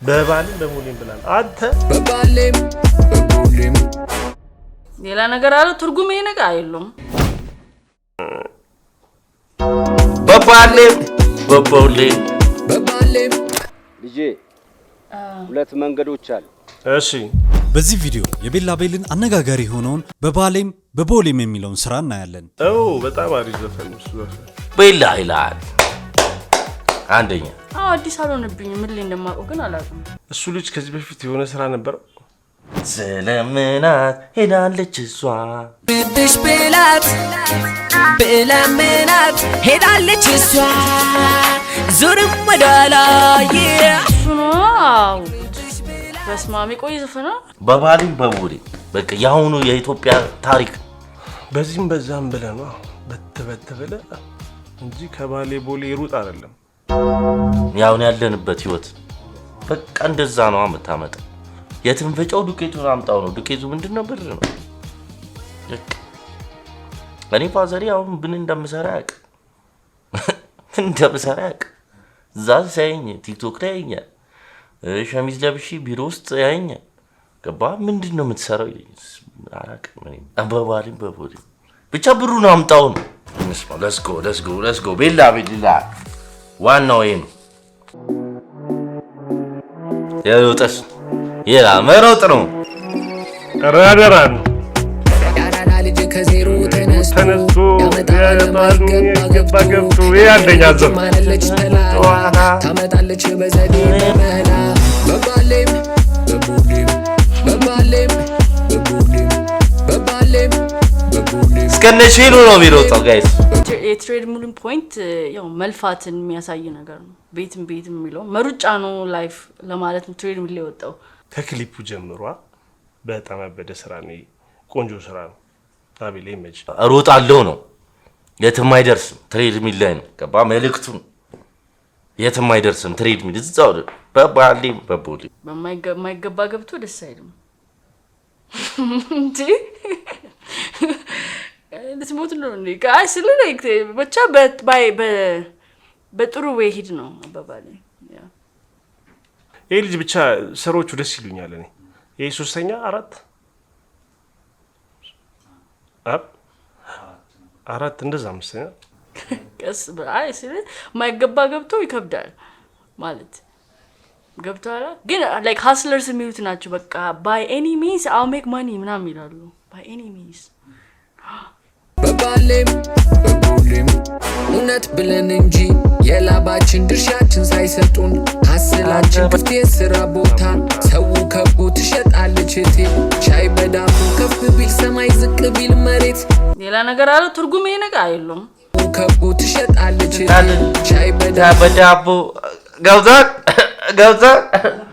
በባልም በቦሌም ብላል አንተ በባልም በቦሌም ሌላ ነገር አለ ትርጉም ይሄ ነገር አይደለም በባልም በቦሌም ልጄ ሁለት መንገዶች አሉ እሺ በዚህ ቪዲዮ የቤላ ቤልን አነጋጋሪ ሆነውን በባሌም በቦሌም የሚለውን ስራ እናያለን በጣም አሪፍ ዘፈን ነው ዘፈን ቤላ ይላል አንደኛ አዲስ አልሆነብኝ ምን ላይ እንደማውቀው ግን አላውቅም እሱ ልጅ ከዚህ በፊት የሆነ ስራ ነበር ስለምናት ሄዳለች እሷ ብድሽ ብላት ብለምናት ሄዳለች እሷ ዙርም ወዳላ ነው በስማሚ ቆይ ዘፈና በባሌም በቦሌም በቃ ያሁኑ የኢትዮጵያ ታሪክ በዚህም በዛም ብለህ ነው በተበተበለ እንጂ ከባሌ ቦሌ ይሩጥ አይደለም ያውን ያለንበት ህይወት በቃ እንደዛ ነው አመጣ የትንፈጫው ዱቄቱን አምጣው ነው ዱቄቱ ምንድነው ብር ነው እኔ ፋዘሪ አሁን ምን እንደምሰራ ያቅ ዛዝ ሳይኝ ቲክቶክ ላይ ያኛ ሸሚዝ ለብሺ ቢሮ ውስጥ ያኛ ገባ ምንድነው የምትሰራው አራቅ ምን በባሌም በቦሌም ብቻ ብሩን አምጣው ነው እንስማ let's go ቤላ ዋናው ይሄ ነው ያውጣስ ይላ መሮጥ ነው ራዳራን ያራዳ ልጅ ከዜሮ ተነስቶ ያመጣል ገብቶ ያንደኛ ዘፈን ማለች ተላላ ታመጣለች በዘዴ መላ በባሌም በቦሌም በባሌም በቦሌም በባሌም በቦሌም እስከነሽሉ ነው የሚሮጠው ጋይስ የትሬድ ሙሉን ፖይንት ያው መልፋትን የሚያሳይ ነገር ነው ቤትም የሚለው መሩጫ ነው ላይፍ ለማለት ነው ትሬድ ሙሉ የወጣው ከክሊፑ ጀምሯ በጣም አበደ ስራ ነው ቆንጆ ስራ ነው ታቢሌ መጭ ሮጣለው ነው የትም አይደርስም ትሬድ ሚል ላይ ነው ገባ መልእክቱ የትም አይደርስም ትሬድ ሚል እዛው በባሌም በቦሌም በማይገባ ገብቶ ደስ አይልም እንዴ ለስሞት ነው እንዴ ጋይስ ለላይክ ብቻ በጥሩ ወይ ሂድ ነው አባባሌ ያ ይሄ ልጅ ብቻ ሰሮቹ ደስ ይሉኛል እኔ ይሄ ሶስተኛ አራት እንደዛ መሰለኝ ቀስ በአይ ሲል ማይገባ ገብቶ ይከብዳል ማለት ገብቷላ ግን ላይክ ሃስለርስ የሚሉት ናቸው በቃ ባይ ኤኒ ሚንስ አው ሜክ ማኒ ምናምን ይላሉ ባይ ኤኒ ሚንስ በባሌም በቦሌም እውነት ብለን እንጂ የላባችን ድርሻችን ሳይሰጡን ሐስላችን ክፍት የሥራ ቦታ ሰው ከቦ ትሸጣለች እቴ ሻይ በዳቦ ከፍ ቢል ሰማይ ዝቅ ቢል መሬት ሌላ ነገር አለ ትርጉም ይሄ ነገር አይደለም ከቦ ትሸጣለች ሻይ በዳቦ ገብዛ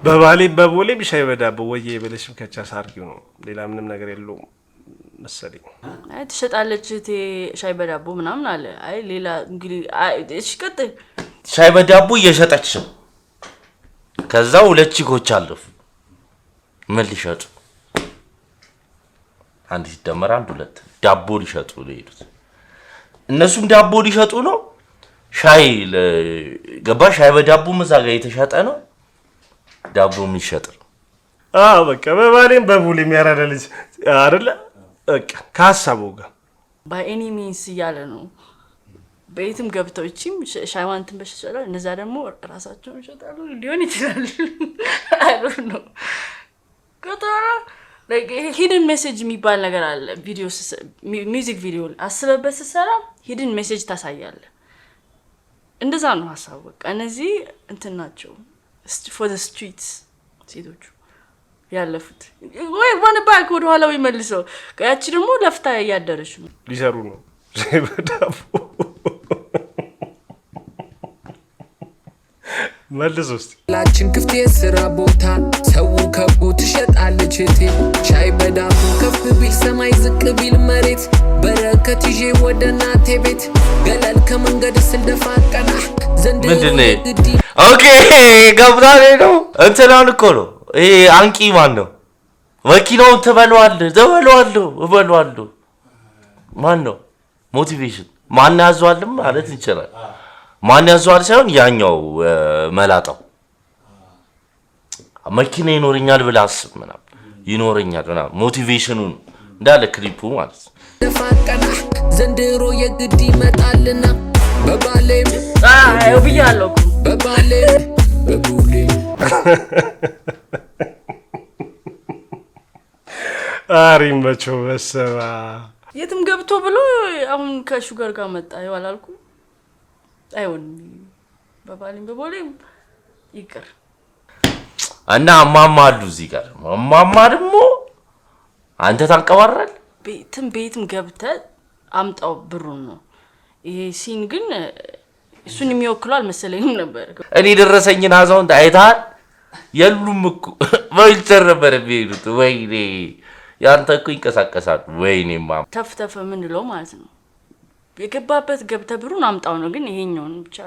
በባሌም በቦሌም ሻይ በዳቦ ወዬ በለሽም ከቻስ አርጊው ነው ሌላ ምንም ነገር የለውም መሰለኝ አይ ትሸጣለች እቴ ሻይ በዳቦ ምናምን አለ አይ ሌላ እንግዲህ እሺ ቀጥል ሻይ በዳቦ እየሸጠች ነው ከዛ ሁለት ቺኮች አለፉ ምን ሊሸጡ አንድ ሲደመር አንድ ሁለት ዳቦ ሊሸጡ ነው እነሱም ዳቦ ሊሸጡ ነው ሻይ ገባ ሻይ በዳቦ መዛጋ የተሸጠ ነው ዳቦ የሚሸጥ በቃ በባሌም በቦሌም ያራዳ ልጅ አይደለ በቃ ካሳቡ ጋር ባይ ኤኒ ሚንስ ያለ ነው ቤትም ገብተው እቺም ሻይዋንትን በሽሻላ እነዛ ደግሞ ራሳቸውን ይሸጣሉ ሊሆን ይችላል አይ ዶንት ኖ ከተራ like hidden message የሚባል ነገር አለ ቪዲዮስ ሚውዚክ ቪዲዮ አስበበት ሰራ hidden message ታሳያለ እንደዛ ነው ሐሳቡ በቃ እነዚህ እንትን ናቸው for the streets ሴቶቹ ያለፉት ወይ run back ወደ ኋላው ይመልሰው ያቺ ደግሞ ለፍታ ያያደረች ነው ሊሰሩ ነው በዳቦ መልሶስ ላችን ክፍት የሥራ ቦታ ሰው ከቦ ትሸጣለች እቴ ሻይ በዳቦ ከፍ ቢል ሰማይ ዝቅ ቢል መሬት በረከት ይዤ ወደ እናቴ ቤት ገለል ከመንገድ ስልደፋ ቀና ዘንድ ኦኬ ገብራኔ ነው እንትናን እኮ ነው ይሄ አንቂ ማን ነው ወኪለው እበለዋለሁ ማን ነው ሞቲቬሽን ማን ያዟልም ማለት ይችላል ማን ያዟል ሳይሆን ያኛው መላጣው መኪና ይኖርኛል ብለህ አስብ ምናምን ይኖርኛል ምናምን ሞቲቬሽኑን እንዳለ ክሊፑ ማለት ነው። ተፋቀና ዘንድሮ የግድ ይመጣልና በባሌም አይ ብያለሁ በባሌም በቡሌም አሪመቸው በሰባ የትም ገብቶ ብሎ አሁን ከሹገር ጋር መጣ ይዋላልኩ አይሆንም በባሌም በቦሌም ይቅር እና ማማ አሉ እዚህ ጋር ማማ ደግሞ አንተ ታንቀባራል ቤትም ገብተህ አምጣው ብሩን ነው ይሄ ሲን ግን እሱን የሚወክለው አልመሰለኝም ነበር እኔ ደረሰኝን አዛውንት አይታል የሉም እኮ ወይልተር ነበር ቢሉት ወይኔ ያንተ እኮ ይንቀሳቀሳል ወይኔ ማማ ተፍተፈ ምን ለው ማለት ነው የገባበት ገብተህ ብሩን አምጣው ነው ግን ይሄኛውን ብቻ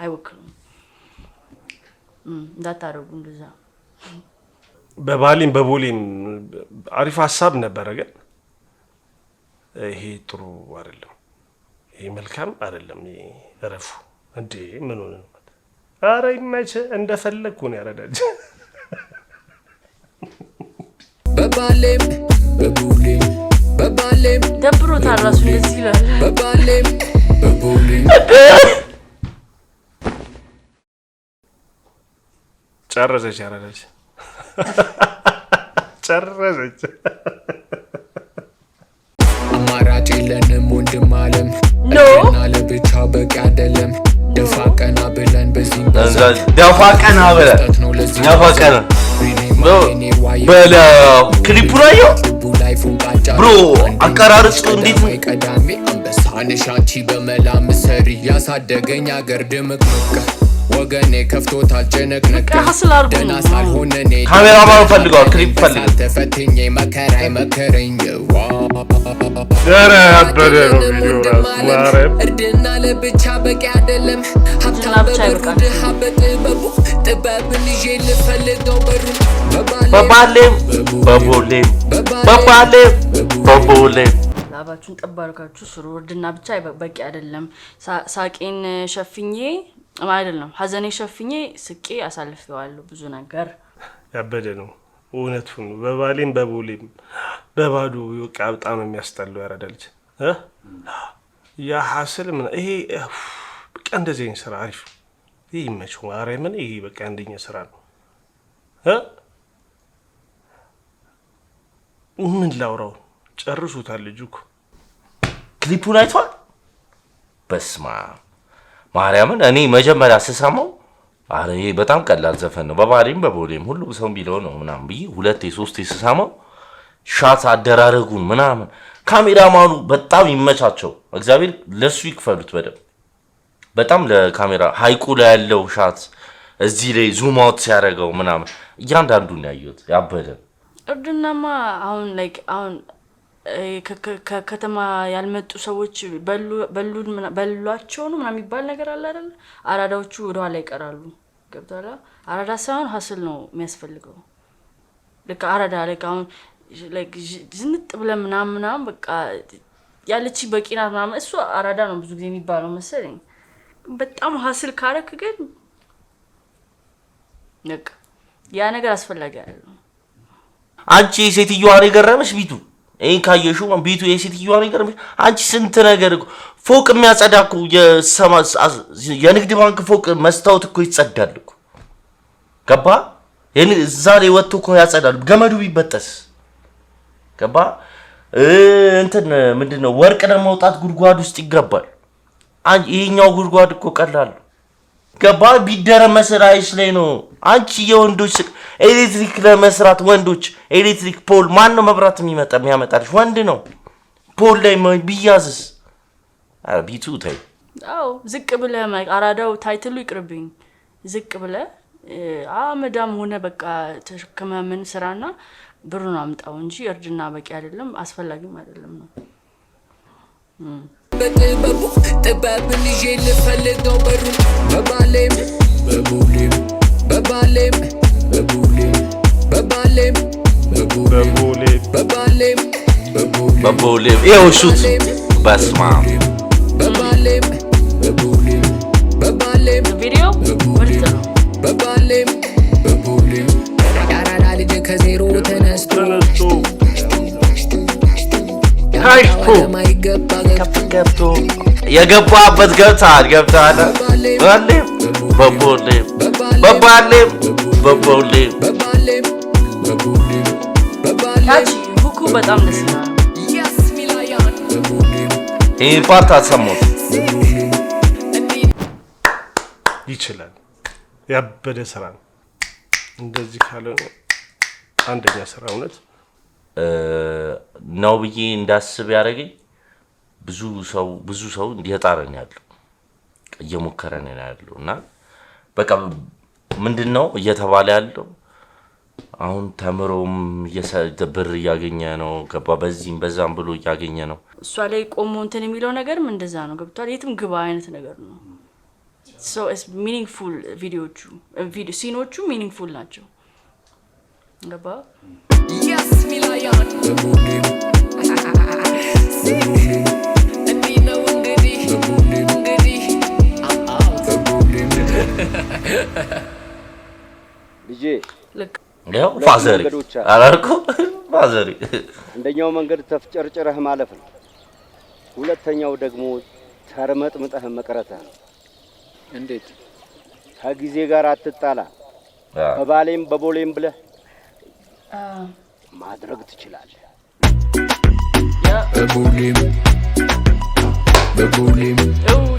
አይወክልም እንዳታረጉ እንደዛ በባሊም በቦሌም አሪፍ ሐሳብ ነበር ግን ይሄ ጥሩ አይደለም ይሄ መልካም አይደለም ይረፉ እንዴ ምን ሆነ ነው አረ ይመች እንደፈለኩ ነው ያረዳጅ በባሌም በቦሌም በባሌም ደብሮታል ራሱ እንደዚህ ይላል በባሌም በቦሌም ጨረሰች ያረዳጅ ጨረሰች አማራጭ የለንም ወንድም አለም እና ለብቻ በቂ አይደለም ደፋ ቀና ብለን በዚህ ደፋ ቀና ብለን ደፋ ቀና በለ ክሊፑ ላይ ብሮ አቀራረጽ እንዴት ነው ቀዳሚ አንበሳንሽ አንቺ በመላ ምሰሪ ያሳደገኝ አገር ድምቅምቅ ወገኔ ከፍቶታል ጨነቅነቅ ደና ሳልሆን እኔ ካሜራማን ፈልገዋል ክሊፕ ፈልገው ተፈትኜ መከራይ መከረኝ ኧረ አበደ ነው ቪዲዮ ራሱ ማረም እርድና ለብቻ በቂ አይደለም ሀብታም በብሩ ድሃ በጥበቡ ጥበብን ይዤ ልፈልገው በሩ በባሌም በቦሌም በባሌም በቦሌም ላባችሁን ጠባርካችሁ ስሩ እርድና ብቻ በቂ አይደለም ሳቄን ሸፍኜ አይደለም ሐዘኔ ሸፍኜ ስቄ አሳልፈዋለሁ ብዙ ነገር ያበደ ነው እውነቱን በባሌም በቦሌም በባዶ ይወቃ በጣም የሚያስጠላው ያረዳልች ያ ሐስል ምን ይሄ በቃ እንደዚህ ስራ አሪፍ ይሄ መቼው ማርያምን ይሄ በቃ አንደኛ ስራ ነው ምን ላውራው ጨርሱታል ልጅ እኮ ክሊፑን አይቷል በስማ ማርያምን እኔ መጀመሪያ ስሰማው አረ ይሄ በጣም ቀላል ዘፈን ነው በባሌም በቦሌም ሁሉ ሰው ቢለው ነው ምናምን ብዬ ሁለቴ ሶስቴ ስሰማው ሻት አደራረጉን ምናምን ካሜራማኑ በጣም ይመቻቸው እግዚአብሔር ለሱ ይክፈሉት በጣም ለካሜራ ሃይቁ ላይ ያለው ሻት እዚህ ላይ ዙም አውት ሲያደርገው ምናምን እያንዳንዱን ያዩት ያበደ እርድናማ አሁን ላይክ አሁን ከከተማ ያልመጡ ሰዎች በሏቸው ነው ምናምን የሚባል ነገር አለ አይደል አራዳዎቹ ወደ ኋላ ይቀራሉ ገብቷላ አራዳ ሳይሆን ሐስል ነው የሚያስፈልገው ለካ አራዳ ላይ አሁን ላይክ ዝንጥ ብለን ምናምን በቃ ያለች በቂና ምናምን እሱ አራዳ ነው ብዙ ጊዜ የሚባለው መሰለኝ በጣም ሐስል ካረክ ግን ነቅ ያ ነገር አስፈልጋለሁ አይደል አንቺ ሴትዮዋ ነው የገረመሽ ቢቱ ይሄን ካየሹ ቢቱ የሴትዮዋ ነው የገረመሽ አንቺ ስንት ነገር ፎቅ የሚያጸዳኩ የንግድ ባንክ ፎቅ መስታወት እኮ ይጸዳል እኮ ገባ ዛሬ ወጥቶ እኮ ያጸዳል ገመዱ ቢበጠስ ገባ እንትን ምንድነው ወርቅ ለማውጣት ጉድጓድ ውስጥ ይገባል ይሄኛው ጉድጓድ እኮ ቀላል ገባ ቢደረመስ ራይስ ላይ ነው አንቺ የወንዶች ኤሌክትሪክ ለመስራት ወንዶች ኤሌክትሪክ ፖል ማን ነው መብራት የሚያመጣልሽ ወንድ ነው ፖል ላይ ቢያዝስ ቢቱ ታይ አው ዝቅ ብለ አራዳው ታይትሉ ይቅርብኝ ዝቅ ብለ አመዳም ሆነ በቃ ተሽከመምን ስራና ብሩን አምጣው እንጂ እርድና በቂ አይደለም አስፈልጊም አይደለም ነው በጥበቡ ጥበብን ይዤ ልፈልገው በሩ በባሌም በቦሌም በባሌም በቦሌም በባሌም በቦሌም በባሌም በቦሌም ይኸው ሹት በስማ በባሌም በቦሌም በባሌም ቪዲዮ ምርጥ ነው በባሌም በቦሌም ዓለም አይገባ ገብቶ የገባበት ገብታል በባሌም በቦሌም በባሌም በቦሌም ያቺ ሁኩ በጣም ደስ ይላል። ይህ ፓርት አትሰሙት ይችላል። ያበደ ስራ ነው። እንደዚህ ካልሆነ አንደኛ ስራ እውነት ነው ብዬ እንዳስብ ያደረገኝ ብዙ ሰው እየጣረን ያለው እየሞከረን ያለው እና በቃ ምንድነው እየተባለ ያለው አሁን ተምሮም ብር እያገኘ ነው ገባ በዚህም በዛም ብሎ እያገኘ ነው። እሷ ላይ ቆሞ እንትን የሚለው ነገርም እንደዛ ነው ገብቷል። የትም ግባ አይነት ነገር ነው። ሶ ኢትስ ሚኒንግፉል ቪዲዮ ሲኖቹ ሚኒንግፉል ናቸው ገባ Yes, Milayan. ልጄ ያው ፋዘሪ አላልኩ ፋዘሪ አንደኛው መንገድ ተፍጨርጭረህ ማለፍ ነው። ሁለተኛው ደግሞ ተርመጥምጠህ መቅረትህ ነው። እንዴት? ከጊዜ ጋር አትጣላ። በባሌም በቦሌም ብለህ ማድረግ ትችላለህ።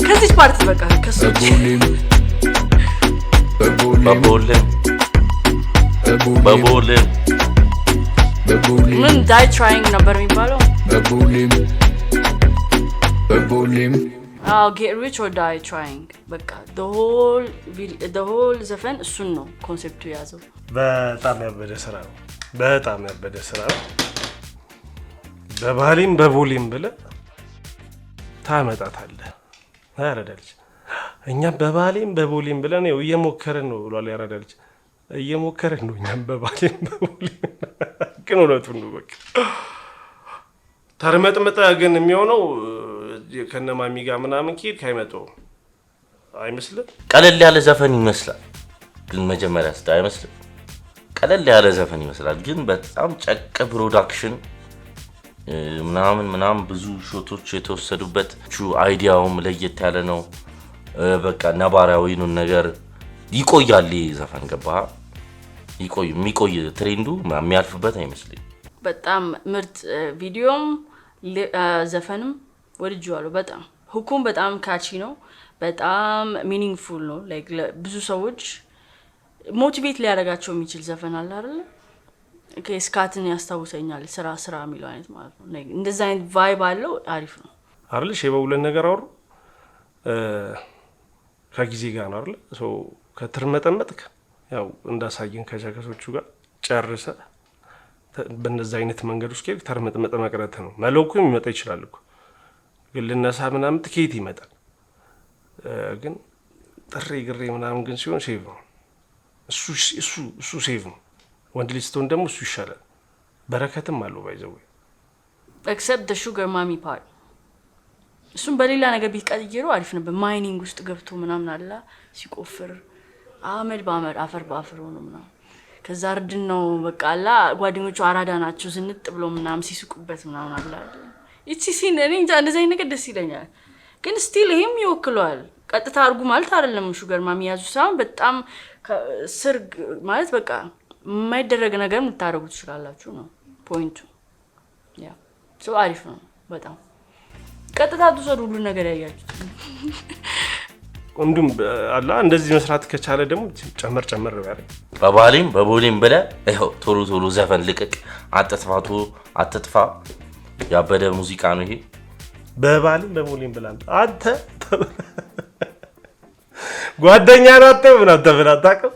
ከዚህ ፓርት በቃ ከሶች በቦሌም ምን ዳይ ትራይንግ ነበር የሚባለው? ጌት ሪች ኦር ዳይ ትራይንግ በቃ the whole ዘፈን እሱን ነው ኮንሴፕቱ የያዘው። በጣም ያበደ ስራ ነው። በጣም ያበደ ስራ ነው። በባሌም በቦሌም ብለህ ታመጣታለህ። ያረዳልች እኛም በባሌም በቦሌም ብለን ነው እየሞከረን ነው ብሏል። ያረዳልች እየሞከረን ነው እኛም በባሌም በቦሌም ግን እውነቱን ነው። በቃ ተርመጥመጠ ግን የሚሆነው ከነማሚ ጋር ምናምን ከሄድክ አይመጣውም አይመስልም? ቀለል ያለ ዘፈን ይመስላል ግን መጀመሪያ ስታይ አይመስልም? ቀለል ያለ ዘፈን ይመስላል ግን በጣም ጨቅ ፕሮዳክሽን ምናምን ብዙ ሾቶች የተወሰዱበት አይዲያውም ለየት ያለ ነው። በቃ ነባራዊውን ነገር ይቆያል ዘፈን ገባ የሚቆይ ትሬንዱ የሚያልፍበት አይመስልም። በጣም ምርጥ ቪዲዮም ዘፈንም ወድጄዋለሁ በጣም። ሁኩም በጣም ካቺ ነው። በጣም ሚኒንግፉል ነው። ላይክ ብዙ ሰዎች ሞቲቬት ሊያደርጋቸው የሚችል ዘፈን አለ አይደል? ስካትን ያስታውሰኛል። ስራ የሚለው አይነት ማለት ነው። እንደዛ አይነት ቫይብ አለው። አሪፍ ነው አይደል? በሁለት ነገር አወሩ ከጊዜ ጋር ነው አይደል? ከትርመጠመጥክ ያው እንዳሳየን ከጃከሶቹ ጋር ጨርሰ በእነዛ አይነት መንገድ ውስጥ ከሄድክ ተርመጥመጠ መቅረት ነው። መለኩም ይመጣ ይችላል እኮ ግን ልነሳ ምናምን ትኬት ይመጣል። ግን ጥሬ ግሬ ምናምን ግን ሲሆን ሴቭ ነው። እሱ ሴቭ ነው። ወንድ ልጅ ስትሆን ደግሞ እሱ ይሻላል። በረከትም አለው ባይዘው ኤክሰፕት the sugar mommy part እሱም በሌላ ነገር ቢቀይረው አሪፍ ነበር። ማይኒንግ ውስጥ ገብቶ ምናምን አላ ሲቆፍር አመድ በአመድ አፈር በአፈር ሆኖ ምናምን ከዛ እርድን ነው በቃ አላ ጓደኞቹ አራዳ ናቸው ዝንጥ ብሎ ምናምን ሲስቁበት ምናምን አላ እቺ ሲን እኔ እንጃ እንደዚህ አይነት ነገር ደስ ይለኛል። ግን ስቲል ይሄም ይወክለዋል። ቀጥታ አርጉ ማለት አይደለም። ሹገር ማሚ ያዙ ሳይሆን በጣም ስርግ ማለት በቃ የማይደረግ ነገር ልታረጉ ትችላላችሁ ነው ፖይንቱ። ያ ሶ አሪፍ ነው በጣም ቀጥታ ትሰሩ ሁሉ ነገር ያያችሁት እንዱም አላ እንደዚህ መስራት ከቻለ ደግሞ ጨመር ያደርግ። በባሌም በቦሌም ብለህ ይኸው ቶሎ ዘፈን ልቅቅ። አትጥፋ ያበደ ሙዚቃ ነው ይሄ። በባሌም በቦሌም ብለህ አንተ ጓደኛ ናት ምን አታውቅም?